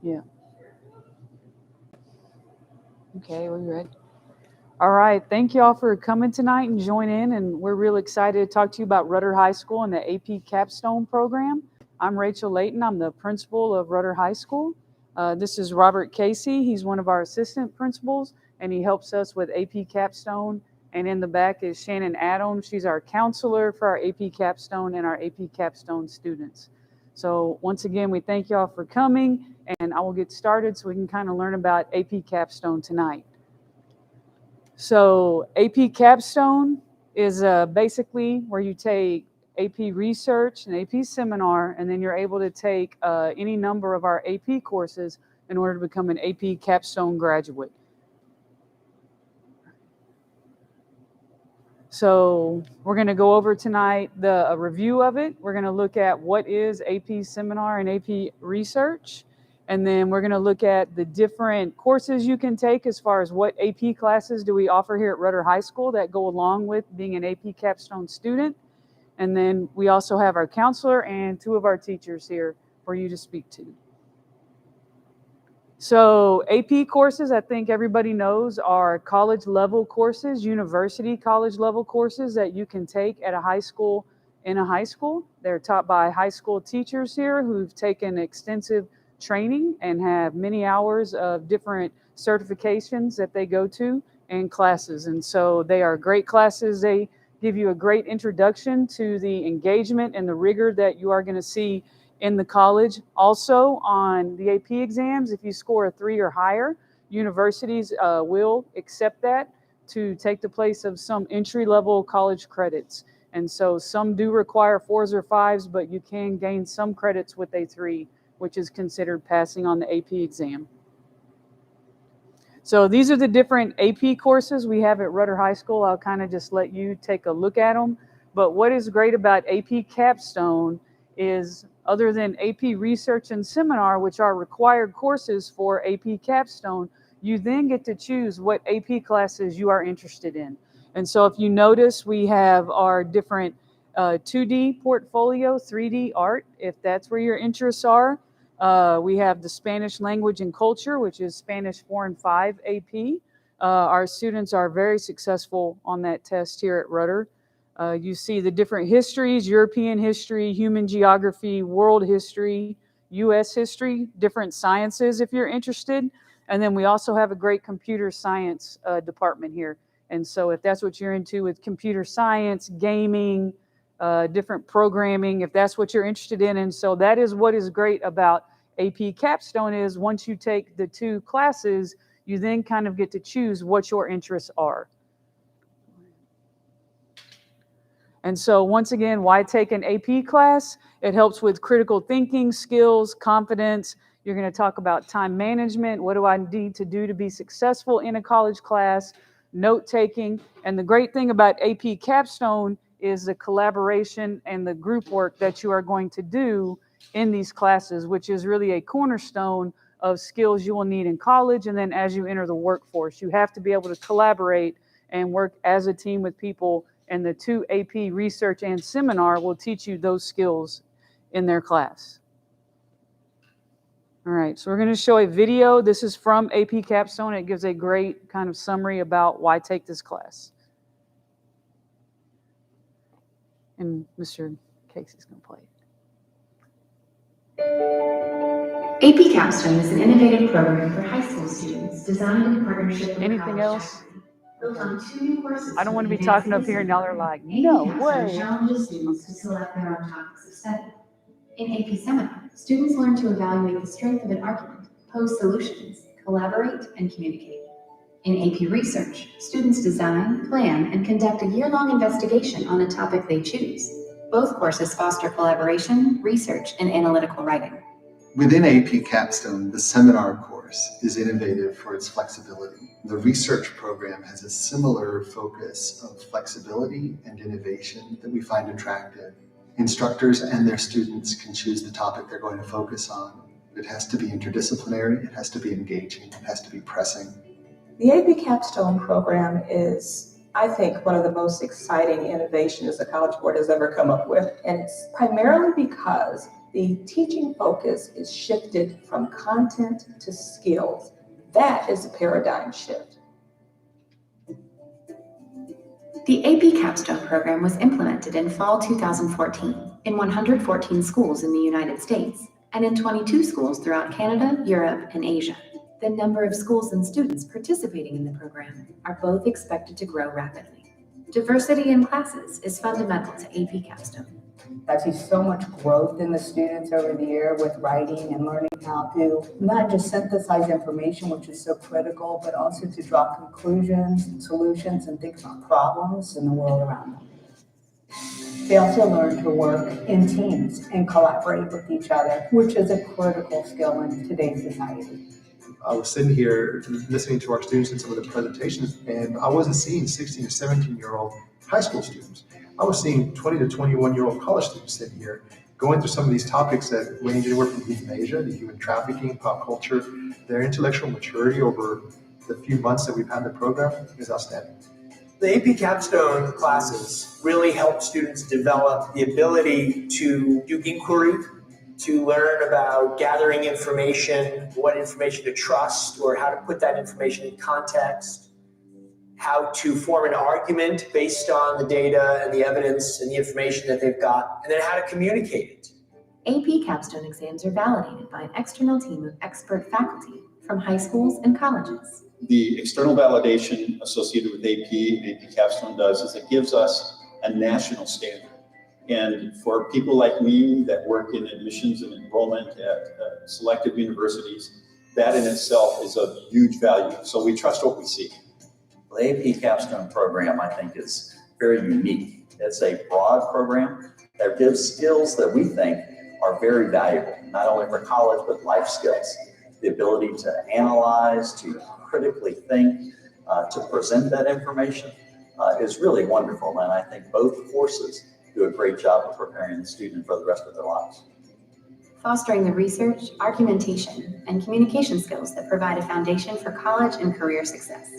Yeah. Okay, we're ready. All right. Thank you all for coming tonight and joining in. And we're real excited to talk to you about Rudder High School and the AP Capstone program. I'm Rachel Layton. I'm the principal of Rudder High School. This is Robert Casey. He's one of our assistant principals, and he helps us with AP Capstone. And in the back is Shannon Adams. She's our counselor for our AP Capstone and our AP Capstone students. So once again, we thank you all for coming, and I will get started so we can kind of learn about AP Capstone tonight. So AP Capstone is basically where you take AP Research and AP Seminar, and then you're able to take any number of our AP courses in order to become an AP Capstone graduate. So we're going to go over tonight a review of it. We're going to look at what is AP Seminar and AP Research. And then we're going to look at the different courses you can take as far as what AP classes do we offer here at Rudder High School that go along with being an AP Capstone student. And then we also have our counselor and two of our teachers here for you to speak to. So AP courses, I think everybody knows, are college level courses, university college level courses that you can take at a high school in a high school. They're taught by high school teachers here who've taken extensive training and have many hours of different certifications that they go to and classes. And so they are great classes. They give you a great introduction to the engagement and the rigor that you are going to see in the college. Also on the AP exams, if you score a 3 or higher, universities will accept that to take the place of some entry-level college credits. And so some do require 4s or 5s, but you can gain some credits with a 3, which is considered passing on the AP exam. So these are the different AP courses we have at Rudder High School. I'll kind of just let you take a look at them. But what is great about AP Capstone is, other than AP Research and Seminar, which are required courses for AP Capstone, you then get to choose what AP classes you are interested in. And so if you notice, we have our different 2D portfolio, 3D art, if that's where your interests are. We have the Spanish Language and Culture, which is Spanish 4 and 5 AP. Our students are very successful on that test here at Rudder. You see the different histories: European history, human geography, world history, U.S. history, different sciences if you're interested. And then we also have a great computer science department here. And so if that's what you're into with computer science, gaming, different programming, if that's what you're interested in. And so that is what is great about AP Capstone, is once you take the 2 classes, you then kind of get to choose what your interests are. And so once again, why take an AP class? It helps with critical thinking skills, confidence. You're going to talk about time management. What do I need to do to be successful in a college class? Note taking. And the great thing about AP Capstone is the collaboration and the group work that you are going to do in these classes, which is really a cornerstone of skills you will need in college. And then as you enter the workforce, you have to be able to collaborate and work as a team with people. And the 2 AP Research and Seminar will teach you those skills in their class. All right, so we're going to show a video. This is from AP Capstone. It gives a great kind of summary about why take this class. And Mr. Casey's going to play it. AP Capstone is an innovative program for high school students designed in partnership with Anything else? Built on 2 new courses. I don't want to be talking up here and y'all are like, no way. Challenges students to select their own topics of study. In AP Seminar, students learn to evaluate the strength of an argument, pose solutions, collaborate, and communicate. In AP Research, students design, plan, and conduct a year-long investigation on a topic they choose. Both courses foster collaboration, research, and analytical writing. Within AP Capstone, the seminar course is innovative for its flexibility. The research program has a similar focus of flexibility and innovation that we find attractive. Instructors and their students can choose the topic they're going to focus on. It has to be interdisciplinary, it has to be engaging, it has to be pressing. The AP Capstone program is, I think, one of the most exciting innovations the College Board has ever come up with. And it's primarily because the teaching focus is shifted from content to skills. That is a paradigm shift. The AP Capstone program was implemented in fall 2014 in 114 schools in the United States and in 22 schools throughout Canada, Europe, and Asia. The number of schools and students participating in the program are both expected to grow rapidly. Diversity in classes is fundamental to AP Capstone. I see so much growth in the students over the year with writing and learning how to not just synthesize information, which is so critical, but also to draw conclusions and solutions and think about problems in the world around them. They also learn to work in teams and collaborate with each other, which is a critical skill in today's society. I was sitting here listening to our students in some of the presentations, and I wasn't seeing 16 to 17-year-old high school students. I was seeing 20 to 21-year-old college students sitting here going through some of these topics that range anywhere from euthanasia to human trafficking, pop culture. Their intellectual maturity over the few months that we've had the program is outstanding. The AP Capstone classes really help students develop the ability to do inquiry, to learn about gathering information, what information to trust, or how to put that information in context, how to form an argument based on the data and the evidence and the information that they've got, and then how to communicate it. AP Capstone exams are validated by an external team of expert faculty from high schools and colleges. The external validation associated with AP and AP Capstone does is it gives us a national standard. And for people like me that work in admissions and enrollment at selected universities, that in itself is of huge value. So we trust what we see. The AP Capstone program, I think, is very unique. It's a broad program that gives skills that we think are very valuable, not only for college, but life skills. The ability to analyze, to critically think, to present that information is really wonderful. And I think both courses do a great job of preparing the student for the rest of their lives. Fostering the research, argumentation, and communication skills that provide a foundation for college and career success.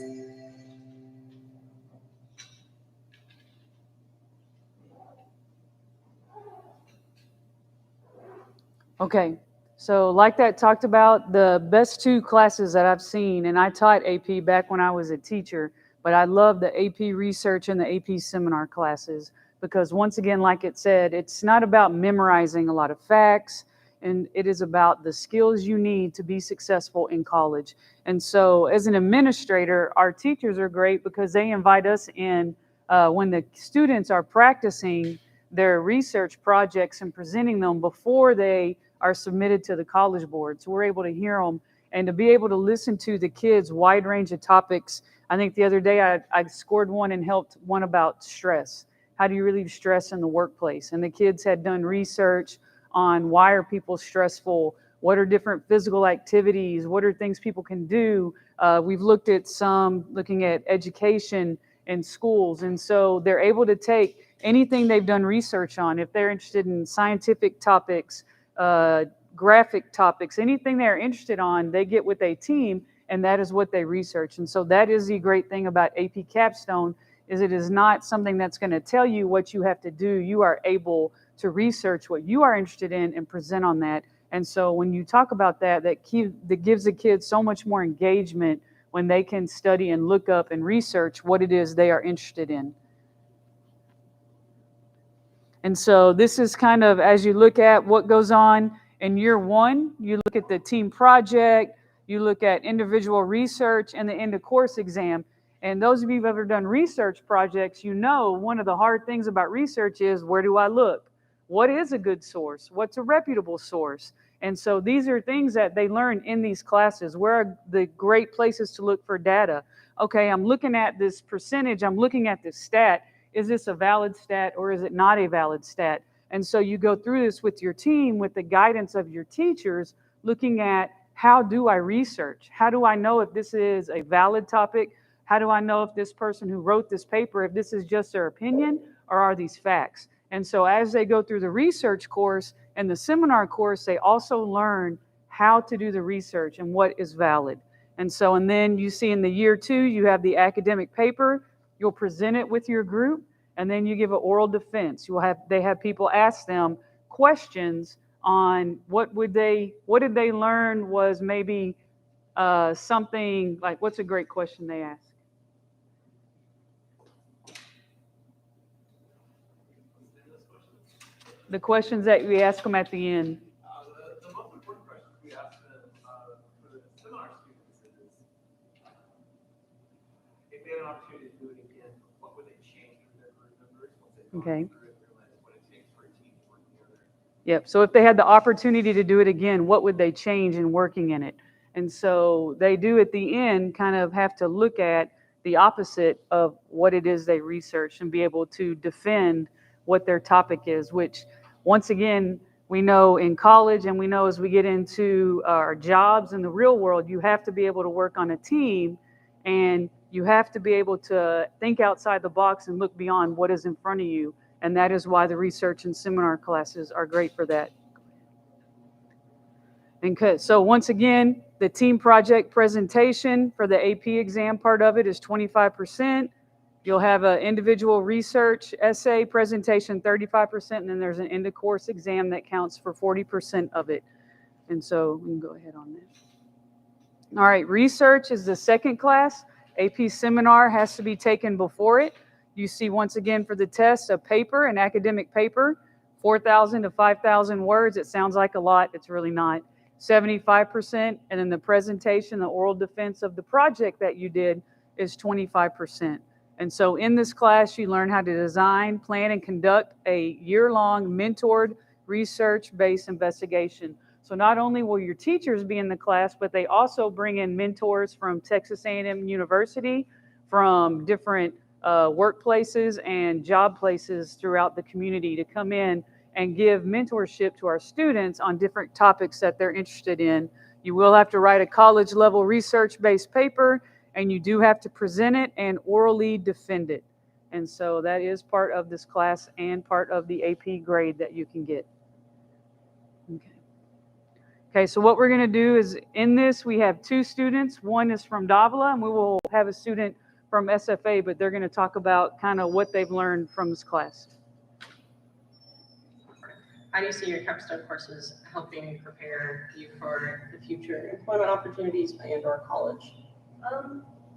Okay, so like that talked about, the best two classes that I've seen, and I taught AP back when I was a teacher, but I love the AP research and the AP seminar classes because once again, like it said, it's not about memorizing a lot of facts, and it is about the skills you need to be successful in college. And so as an administrator, our teachers are great because they invite us in when the students are practicing their research projects and presenting them before they are submitted to the college board. So we're able to hear them and to be able to listen to the kids' wide range of topics. I think the other day I scored one and helped one about stress. How do you relieve stress in the workplace? And the kids had done research on why are people stressful? What are different physical activities? What are things people can do? We've looked at looking at education in schools. And so they're able to take anything they've done research on. If they're interested in scientific topics, graphic topics, anything they're interested on, they get with a team, and that is what they research. And so that is the great thing about AP Capstone, is it is not something that's going to tell you what you have to do. You are able to research what you are interested in and present on that. And so when you talk about that gives the kids so much more engagement when they can study and look up and research what it is they are interested in. And so this is kind of, as you look at what goes on in year one, you look at the team project, you look at individual research and the end of course exam. And those of you who've ever done research projects, you know one of the hard things about research is, where do I look? What is a good source? What's a reputable source? And so these are things that they learn in these classes. Where are the great places to look for data? Okay, I'm looking at this percentage, I'm looking at this stat. Is this a valid stat or is it not a valid stat? And so you go through this with your team, with the guidance of your teachers, looking at, how do I research? How do I know if this is a valid topic? How do I know if this person who wrote this paper, if this is just their opinion or are these facts? And so as they go through the research course and the seminar course, they also learn how to do the research and what is valid. And so, and then you see in the year two, you have the academic paper, you'll present it with your group, and then you give an oral defense. They have people ask them questions on what did they learn was maybe something like, what's a great question they ask? The questions that we ask them at the end. The most important question we ask them for the seminar students is, if they had an opportunity to do it again, what would they change with their group members once they've gone Okay. through it and realized what it takes for a team to work together? Yep. So if they had the opportunity to do it again, what would they change in working in it? And so they do at the end kind of have to look at the opposite of what it is they researched and be able to defend what their topic is, which once again, we know in college and we know as we get into our jobs in the real world, you have to be able to work on a team and you have to be able to think outside the box and look beyond what is in front of you. And that is why the research and seminar classes are great for that. And so once again, the team project presentation for the AP exam part of it is 25%. You'll have an individual research essay presentation, 35%, and then there's an end of course exam that counts for 40% of it. And so we can go ahead on that. All right, research is the second class. AP seminar has to be taken before it. You see, once again, for the test, a paper, an academic paper, 4,000 to 5,000 words. It sounds like a lot. It's really not. 75%, and then the presentation, the oral defense of the project that you did is 25%. And so in this class, you learn how to design, plan, and conduct a year-long mentored research-based investigation. So not only will your teachers be in the class, but they also bring in mentors from Texas A&M University, from different workplaces and job places throughout the community to come in and give mentorship to our students on different topics that they're interested in. You will have to write a college-level research-based paper, and you do have to present it and orally defend it. And so that is part of this class and part of the AP grade that you can get. Okay, so what we're going to do is in this, we have two students. One is from Davila, and we will have a student from SFA, but they're going to talk about kind of what they've learned from this class. How do you see your capstone courses helping prepare you for the future employment opportunities and/or college?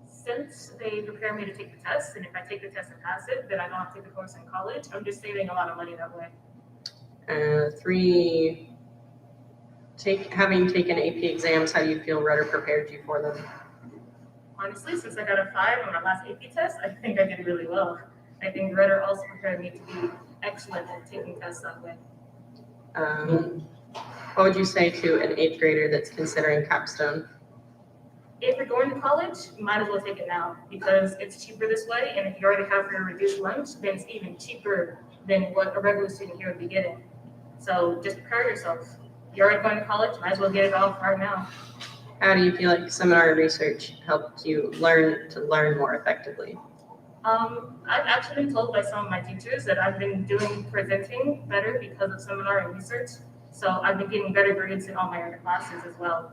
Since they prepare me to take the test, and if I take the test and pass it, then I don't have to take the course in college. I'm just saving a lot of money that way. Having taken AP exams, how do you feel Rudder prepared you for them? Honestly, since I got a 5 on my last AP test, I think I did really well. I think Rudder also prepared me to be excellent at taking tests that way. What would you say to an 8th grader that's considering capstone? If you're going to college, you might as well take it now because it's cheaper this way. And if you already have your reduced lunch, then it's even cheaper than what a regular student here would be getting. So just prepare yourself. You're already going to college, might as well get it off right now. How do you feel like seminar research helped you learn more effectively? I've actually been told by some of my teachers that I've been doing presenting better because of seminar and research. So I've been getting better grades in all my other classes as well.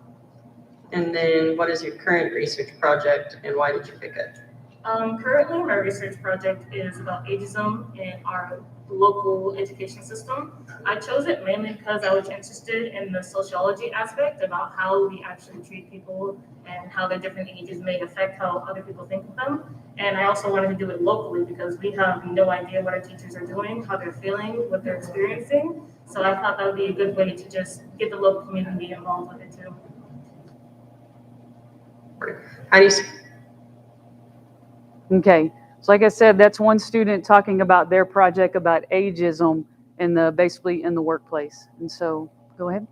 And then what is your current research project and why did you pick it? Currently, my research project is about ageism in our local education system. I chose it mainly because I was interested in the sociology aspect about how we actually treat people and how their different ages may affect how other people think of them. And I also wanted to do it locally because we have no idea what our teachers are doing, how they're feeling, what they're experiencing. So I thought that would be a good way to just get the local community involved with it too. How do you Okay, so like I said, that's one student talking about their project about ageism basically in the workplace. And so, go ahead.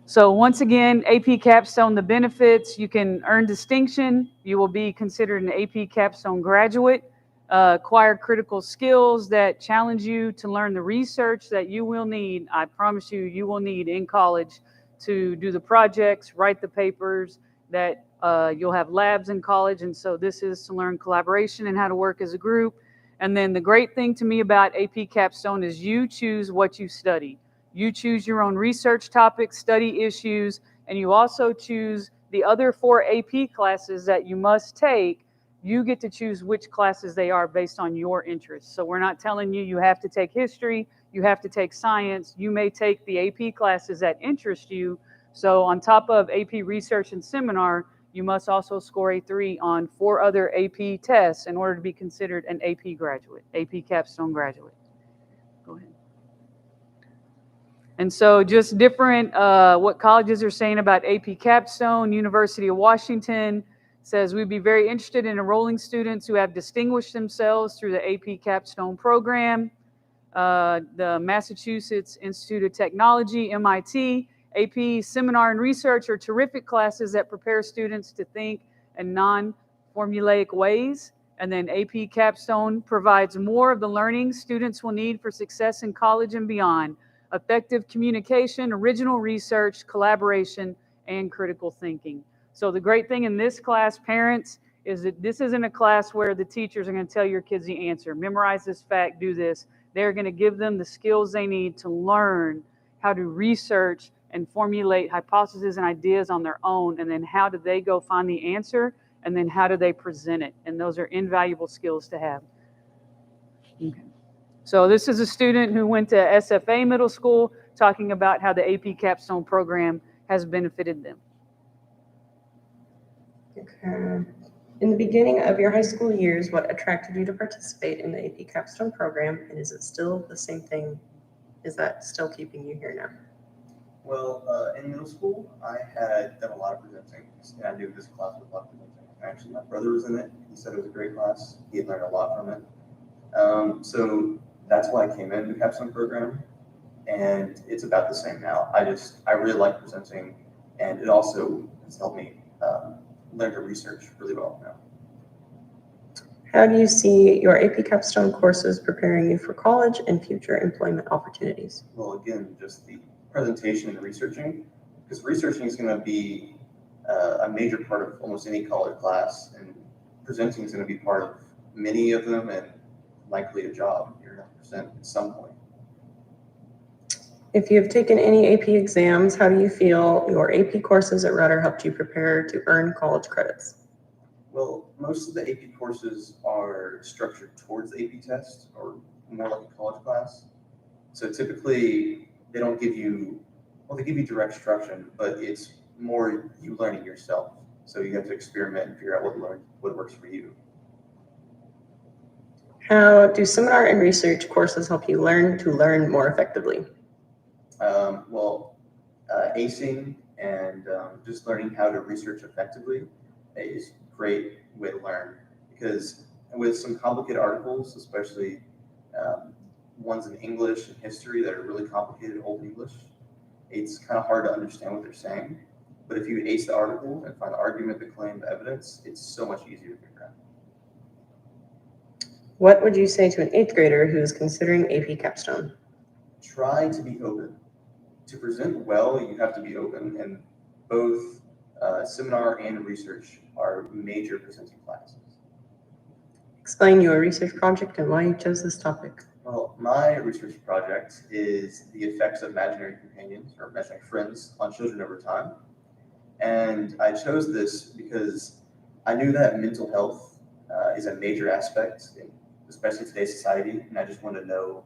So once again, AP Capstone, the benefits, you can earn distinction. You will be considered an AP Capstone graduate, acquire critical skills that challenge you to learn the research that you will need. I promise you will need in college to do the projects, write the papers, that you'll have labs in college. And so this is to learn collaboration and how to work as a group. And then the great thing to me about AP Capstone is you choose what you study. You choose your own research topics, study issues, and you also choose the other 4 AP classes that you must take. You get to choose which classes they are based on your interests. So we're not telling you have to take history, you have to take science. You may take the AP classes that interest you. So on top of AP Research and Seminar, you must also score a 3 on 4 other AP tests in order to be considered an AP graduate, AP Capstone graduate. Go ahead. And so just different, what colleges are saying about AP Capstone. University of Washington says we'd be very interested in enrolling students who have distinguished themselves through the AP Capstone program. The Massachusetts Institute of Technology, MIT, AP Seminar and Research are terrific classes that prepare students to think in non-formulaic ways. And then AP Capstone provides more of the learning students will need for success in college and beyond: effective communication, original research, collaboration, and critical thinking. So the great thing in this class, parents, is that this isn't a class where the teachers are going to tell your kids the answer. Memorize this fact, do this. They're going to give them the skills they need to learn how to research and formulate hypotheses and ideas on their own, and then how do they go find the answer, and then how do they present it. And those are invaluable skills to have. Okay. So this is a student who went to SFA Middle School talking about how the AP Capstone program has benefited them. Okay. In the beginning of your high school years, what attracted you to participate in the AP Capstone program, and is it still the same thing? Is that still keeping you here now? Well, in middle school, I had done a lot of presenting, and I knew this class was a lot of presenting. Actually, my brother was in it. He said it was a great class. He had learned a lot from it. So that's why I came into the Capstone program, and it's about the same now. I really like presenting, and it also has helped me learn to research really well now. How do you see your AP Capstone courses preparing you for college and future employment opportunities? Well, again, just the presentation and researching, because researching is going to be a major part of almost any college class, and presenting is going to be part of many of them, and likely a job you're going to present at some point. If you have taken any AP exams, how do you feel your AP courses at Rudder helped you prepare to earn college credits? Well, most of the AP courses are structured towards the AP test, or more like a college class. So typically, they don't give you, well, they give you direct instruction, but it's more you learning yourself. So you have to experiment and figure out what works for you. How do seminar and research courses help you learn to learn more effectively? Acing and just learning how to research effectively is a great way to learn, because with some complicated articles, especially ones in English and history that are really complicated, Old English, it's kind of hard to understand what they're saying. But if you ace the article and find the argument, the claim, the evidence, it's so much easier to figure out. What would you say to an 8th grader who is considering AP Capstone? Try to be open. To present well, you have to be open, and both seminar and research are major presenting classes. Explain your research project and why you chose this topic. Well, my research project is the effects of imaginary companions or imaginary friends on children over time. And I chose this because I knew that mental health is a major aspect, especially in today's society, and I just wanted to know,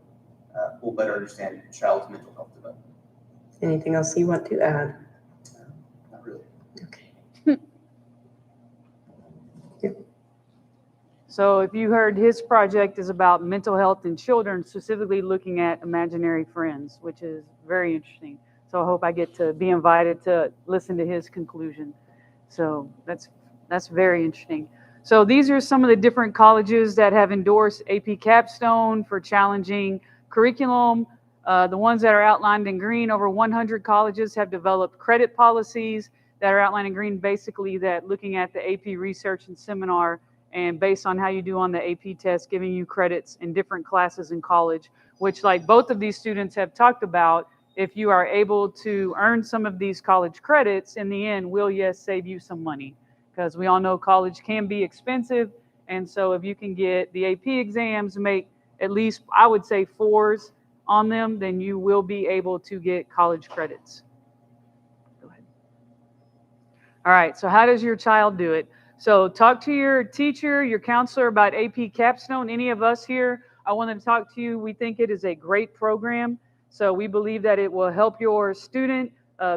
we'll better understand child's mental health development. Anything else you want to add? Not really. Okay. So if you heard, his project is about mental health in children, specifically looking at imaginary friends, which is very interesting. So I hope I get to be invited to listen to his conclusion. So that's very interesting. So these are some of the different colleges that have endorsed AP Capstone for challenging curriculum. The ones that are outlined in green, over 100 colleges have developed credit policies that are outlined in green, basically that looking at the AP Research and Seminar, and based on how you do on the AP test, giving you credits in different classes in college, which, like both of these students have talked about, if you are able to earn some of these college credits, in the end, will, yes, save you some money. Because we all know college can be expensive. And so if you can get the AP exams, make at least, I would say, 4s on them, then you will be able to get college credits. Go ahead. All right, so how does your child do it? So talk to your teacher, your counselor about AP Capstone. Any of us here I wanted to talk to you. We think it is a great program. So we believe that it will help your student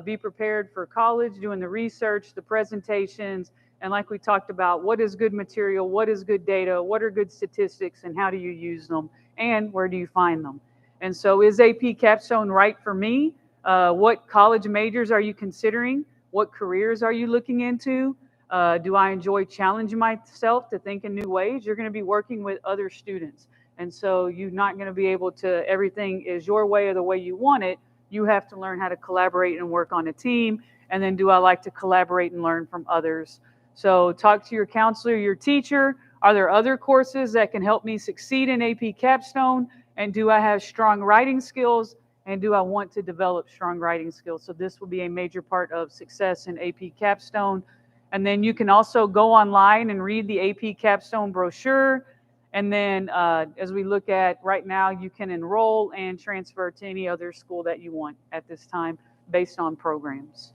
be prepared for college, doing the research, the presentations, and like we talked about, what is good material, what is good data, what are good statistics, and how do you use them, and where do you find them? And so is AP Capstone right for me? What college majors are you considering? What careers are you looking into? Do I enjoy challenging myself to think in new ways? You're going to be working with other students. And so you're not going to be able to, everything is your way or the way you want it. You have to learn how to collaborate and work on a team. And then do I like to collaborate and learn from others? So talk to your counselor, your teacher. Are there other courses that can help me succeed in AP Capstone? And do I have strong writing skills? And do I want to develop strong writing skills? So this will be a major part of success in AP Capstone. And then you can also go online and read the AP Capstone brochure. And then as we look at right now, you can enroll and transfer to any other school that you want at this time based on programs.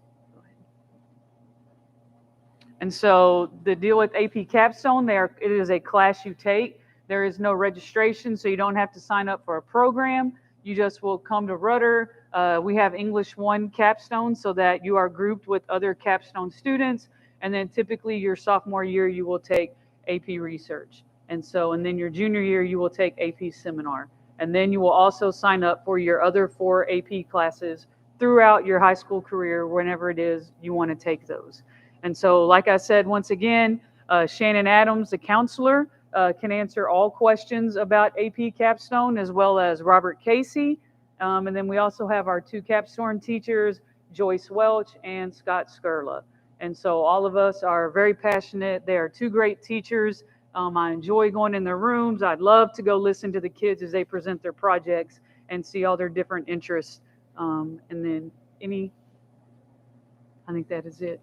And so the deal with AP Capstone, it is a class you take. There is no registration, so you don't have to sign up for a program. You just will come to Rudder. We have English 1 Capstone so that you are grouped with other Capstone students. And then typically your sophomore year, you will take AP Research. And then your junior year, you will take AP Seminar. And then you will also sign up for your other 4 AP classes throughout your high school career, whenever it is you want to take those. And so, like I said, once again, Shannon Adams, the counselor, can answer all questions about AP Capstone, as well as Robert Casey. And then we also have our 2 Capstone teachers, Joyce Welch and Scott Skurla. And so all of us are very passionate. They are 2 great teachers. I enjoy going in their rooms. I'd love to go listen to the kids as they present their projects and see all their different interests. And then I think that is it.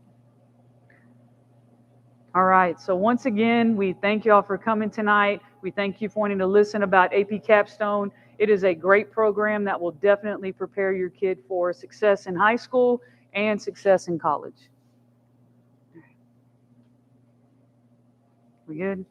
All right, so once again, we thank you all for coming tonight. We thank you for wanting to listen about AP Capstone. It is a great program that will definitely prepare your kid for success in high school and success in college. We good?